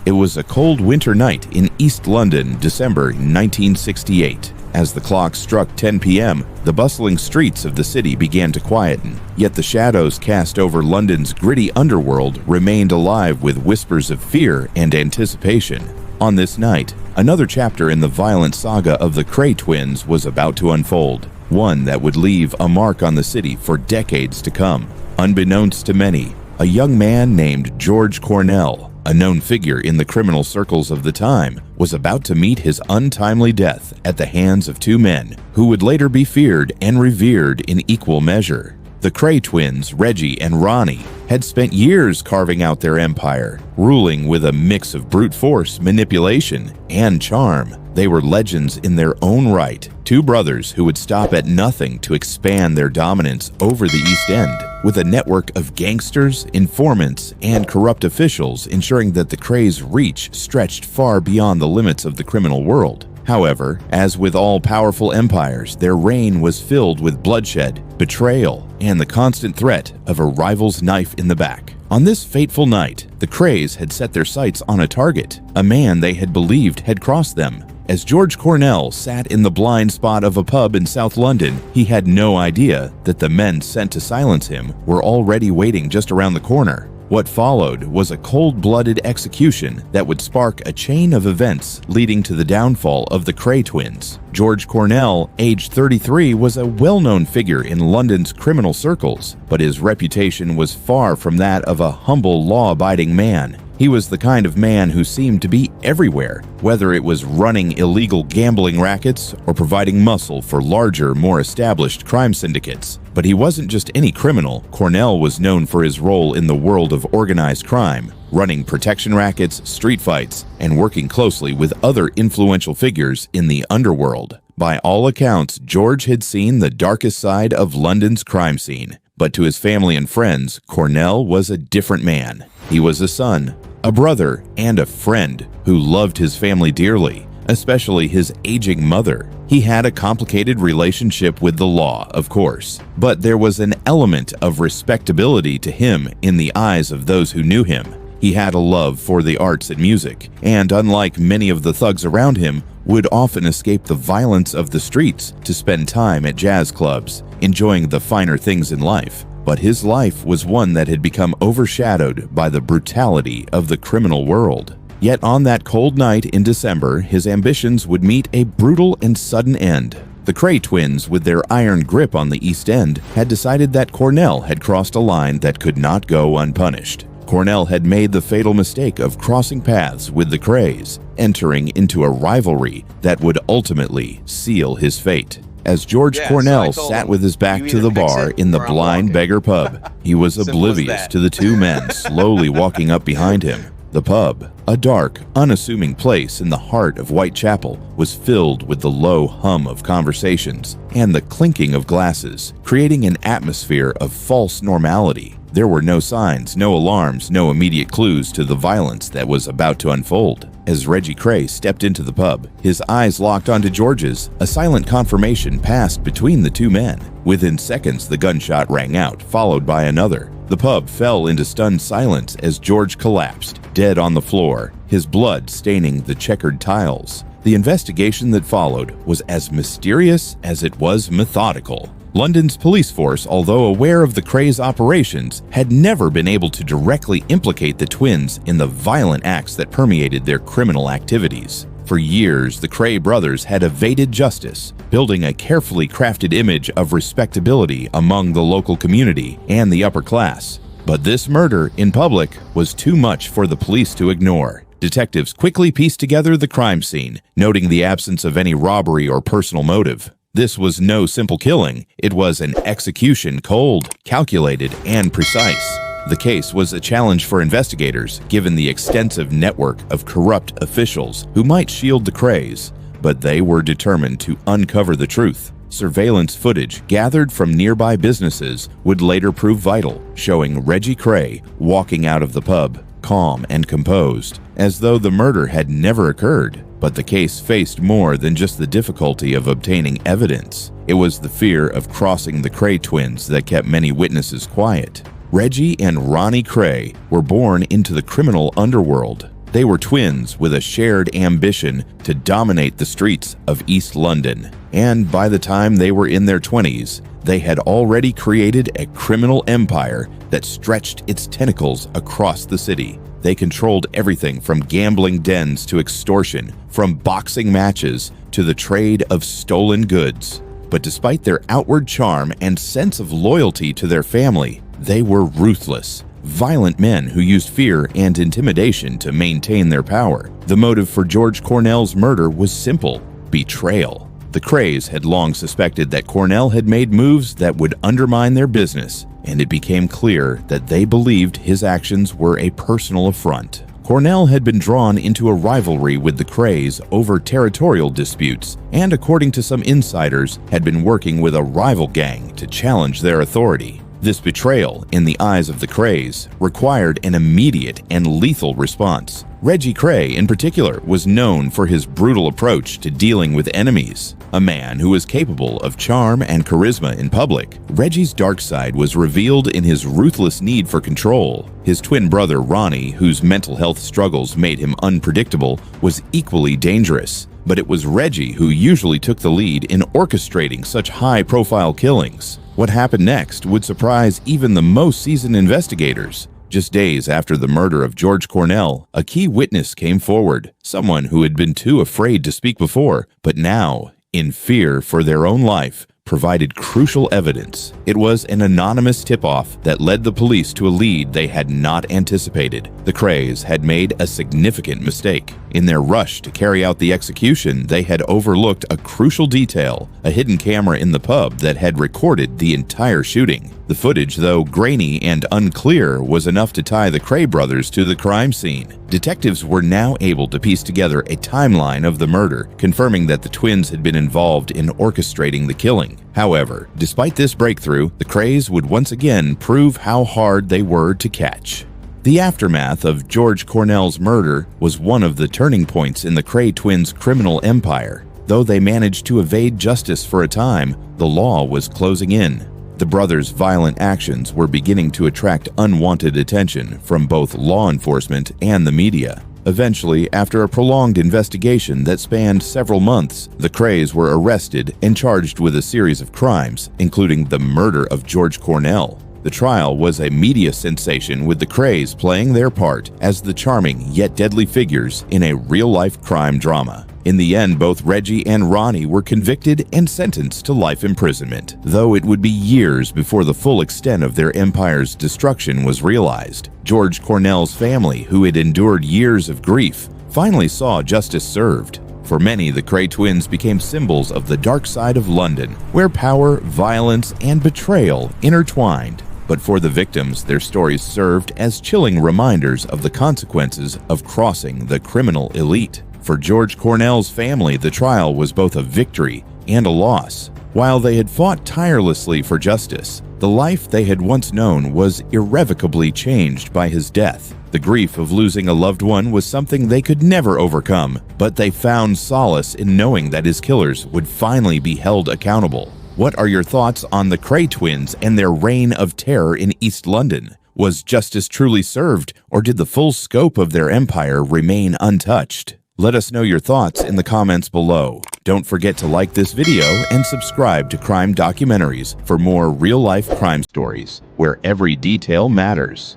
It was a cold winter night in East London, December 1968. As the clock struck 10 p.m., the bustling streets of the city began to quieten, yet the shadows cast over London's gritty underworld remained alive with whispers of fear and anticipation. On this night, another chapter in the violent saga of the Kray twins was about to unfold, one that would leave a mark on the city for decades to come. Unbeknownst to many, a young man named George Cornell, a known figure in the criminal circles of the time, was about to meet his untimely death at the hands of two men who would later be feared and revered in equal measure. The Kray twins, Reggie and Ronnie, had spent years carving out their empire, ruling with a mix of brute force, manipulation, and charm. They were legends in their own right, two brothers who would stop at nothing to expand their dominance over the East End, with a network of gangsters, informants, and corrupt officials ensuring that the Kray's reach stretched far beyond the limits of the criminal world. However, as with all powerful empires, their reign was filled with bloodshed, betrayal, and the constant threat of a rival's knife in the back. On this fateful night, the Krays had set their sights on a target, a man they had believed had crossed them. As George Cornell sat in the blind spot of a pub in South London, he had no idea that the men sent to silence him were already waiting just around the corner. What followed was a cold-blooded execution that would spark a chain of events leading to the downfall of the Kray twins. George Cornell, aged 33, was a well-known figure in London's criminal circles, but his reputation was far from that of a humble, law-abiding man. He was the kind of man who seemed to be everywhere, whether it was running illegal gambling rackets or providing muscle for larger, more established crime syndicates. But he wasn't just any criminal. Cornell was known for his role in the world of organized crime, running protection rackets, street fights, and working closely with other influential figures in the underworld. By all accounts, George had seen the darkest side of London's crime scene. But to his family and friends, Cornell was a different man. He was a son, a brother, and a friend who loved his family dearly, especially his aging mother. He had a complicated relationship with the law, of course, but there was an element of respectability to him in the eyes of those who knew him. He had a love for the arts and music, and unlike many of the thugs around him, would often escape the violence of the streets to spend time at jazz clubs, enjoying the finer things in life. But his life was one that had become overshadowed by the brutality of the criminal world. Yet on that cold night in December, his ambitions would meet a brutal and sudden end. The Kray twins, with their iron grip on the East End, had decided that Cornell had crossed a line that could not go unpunished. Cornell had made the fatal mistake of crossing paths with the Krays, entering into a rivalry that would ultimately seal his fate. As George Cornell sat with his back to the bar in the Blind Beggar pub, he was oblivious to the two men slowly walking up behind him. The pub, a dark, unassuming place in the heart of Whitechapel, was filled with the low hum of conversations and the clinking of glasses, creating an atmosphere of false normality. There were no signs, no alarms, no immediate clues to the violence that was about to unfold. As Reggie Kray stepped into the pub, his eyes locked onto George's. A silent confirmation passed between the two men. Within seconds, the gunshot rang out, followed by another. The pub fell into stunned silence as George collapsed, dead on the floor, his blood staining the checkered tiles. The investigation that followed was as mysterious as it was methodical. London's police force, although aware of the Kray's operations, had never been able to directly implicate the twins in the violent acts that permeated their criminal activities. For years, the Kray brothers had evaded justice, building a carefully crafted image of respectability among the local community and the upper class. But this murder in public was too much for the police to ignore. Detectives quickly pieced together the crime scene, noting the absence of any robbery or personal motive. This was no simple killing. It was an execution, cold, calculated, and precise. The case was a challenge for investigators, given the extensive network of corrupt officials who might shield the Krays, but they were determined to uncover the truth. Surveillance footage gathered from nearby businesses would later prove vital, showing Reggie Kray walking out of the pub, calm and composed, as though the murder had never occurred. But the case faced more than just the difficulty of obtaining evidence. It was the fear of crossing the Kray twins that kept many witnesses quiet. Reggie and Ronnie Kray were born into the criminal underworld. They were twins with a shared ambition to dominate the streets of East London. And by the time they were in their 20s, they had already created a criminal empire that stretched its tentacles across the city. They controlled everything from gambling dens to extortion, from boxing matches to the trade of stolen goods. But despite their outward charm and sense of loyalty to their family, they were ruthless, violent men who used fear and intimidation to maintain their power. The motive for George Cornell's murder was simple: betrayal. The Krays had long suspected that Cornell had made moves that would undermine their business, and it became clear that they believed his actions were a personal affront. Cornell had been drawn into a rivalry with the Krays over territorial disputes, and according to some insiders, had been working with a rival gang to challenge their authority. This betrayal, in the eyes of the Krays, required an immediate and lethal response. Reggie Kray, in particular, was known for his brutal approach to dealing with enemies. A man who was capable of charm and charisma in public, Reggie's dark side was revealed in his ruthless need for control. His twin brother Ronnie, whose mental health struggles made him unpredictable, was equally dangerous. But it was Reggie who usually took the lead in orchestrating such high-profile killings. What happened next would surprise even the most seasoned investigators. Just days after the murder of George Cornell, a key witness came forward, someone who had been too afraid to speak before, but now, in fear for their own life, provided crucial evidence. It was an anonymous tip-off that led the police to a lead they had not anticipated. The Krays had made a significant mistake. In their rush to carry out the execution, they had overlooked a crucial detail: a hidden camera in the pub that had recorded the entire shooting. The footage, though grainy and unclear, was enough to tie the Kray brothers to the crime scene. Detectives were now able to piece together a timeline of the murder, confirming that the twins had been involved in orchestrating the killing. However, despite this breakthrough, the Krays would once again prove how hard they were to catch. The aftermath of George Cornell's murder was one of the turning points in the Kray twins' criminal empire. Though they managed to evade justice for a time, the law was closing in. The brothers' violent actions were beginning to attract unwanted attention from both law enforcement and the media. Eventually, after a prolonged investigation that spanned several months, the Krays were arrested and charged with a series of crimes, including the murder of George Cornell. The trial was a media sensation, with the Krays playing their part as the charming yet deadly figures in a real-life crime drama. In the end, both Reggie and Ronnie were convicted and sentenced to life imprisonment, though it would be years before the full extent of their empire's destruction was realized. George Cornell's family, who had endured years of grief, finally saw justice served. For many, the Kray twins became symbols of the dark side of London, where power, violence, and betrayal intertwined. But for the victims, their stories served as chilling reminders of the consequences of crossing the criminal elite. For George Cornell's family, the trial was both a victory and a loss. While they had fought tirelessly for justice, the life they had once known was irrevocably changed by his death. The grief of losing a loved one was something they could never overcome, but they found solace in knowing that his killers would finally be held accountable. What are your thoughts on the Kray twins and their reign of terror in East London? Was justice truly served, or did the full scope of their empire remain untouched? Let us know your thoughts in the comments below. Don't forget to like this video and subscribe to Crime Documentaries for more real-life crime stories where every detail matters.